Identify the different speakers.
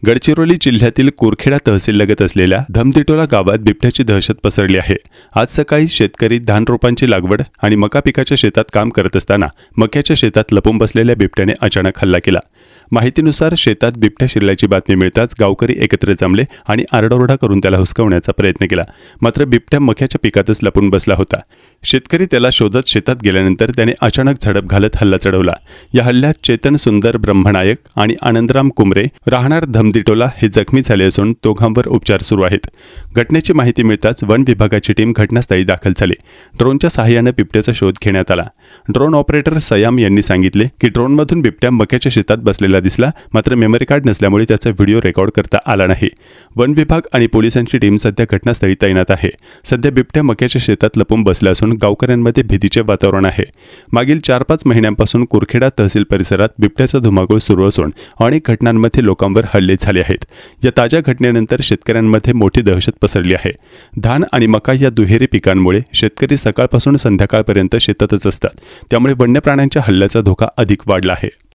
Speaker 1: गडचिरोली जिल्ह्यातील कुरखेडा तहसीललगत असलेल्या धमदिटोला गावात बिबट्याची दहशत पसरली आहे। आज सकाळी शेतकरी धान रोपांची लागवड आणि मका पिकाच्या शेतात काम करत असताना मक्याच्या शेतात लपून बसलेल्या बिबट्याने अचानक हल्ला केला। माहितीनुसार शेतात बिबट्या शिरल्याची बातमी मिळताच गावकरी एकत्र जमले आणि आरडाओरडा करून त्याला हुसकवण्याचा प्रयत्न केला। मात्र बिबट्या मक्याच्या पिकातच लपून बसला होता। शेतकरी त्याला शोधत शेतात गेल्यानंतर त्याने अचानक झडप घालत हल्ला चढवला। या हल्ल्यात चेतन सुंदर ब्रह्मनायक आणि आनंदराम कुमरे राहणार धमदिटोला हे जखमी झाले असून दोघांवर उपचार सुरू आहेत। घटनेची माहिती मिळताच वन विभागाची टीम घटनास्थळी दाखल झाली। ड्रोनच्या सहाय्याने बिबट्याचा शोध घेण्यात आला। ड्रोन ऑपरेटर सयाम यांनी सांगितले की ड्रोनमधून बिबट्या मक्याच्या शेतात बसलेला दिसला, मात्र मेमरी कार्ड नसल्यामुळे त्याचा व्हिडिओ रेकॉर्ड करता आला नाही। वन विभाग आणि पोलिसांची टीम सध्या घटनास्थळी तैनात आहे। सध्या बिबट्या मक्याच्या शेतात लपून बसला असून गावकऱ्यांमध्ये भीतीचे वातावरण आहे। मागील 4-5 महिन्यांपासून कुरखेडा तहसील परिसरात बिबट्याचा धुमाकूळ सुरू असून अनेक घटनांमध्ये लोकांवर हल्ले झाले आहेत। या ताज्या घटनेनंतर शेतकऱ्यांमध्ये मोठी दहशत पसरली आहे। धान आणि मका या दुहेरी पिकांमुळे शेतकरी सकाळपासून संध्याकाळपर्यंत शेतातच असतात, त्यामुळे वन्य प्राण्यांच्या हल्ल्याचा धोका अधिक वाढला आहे।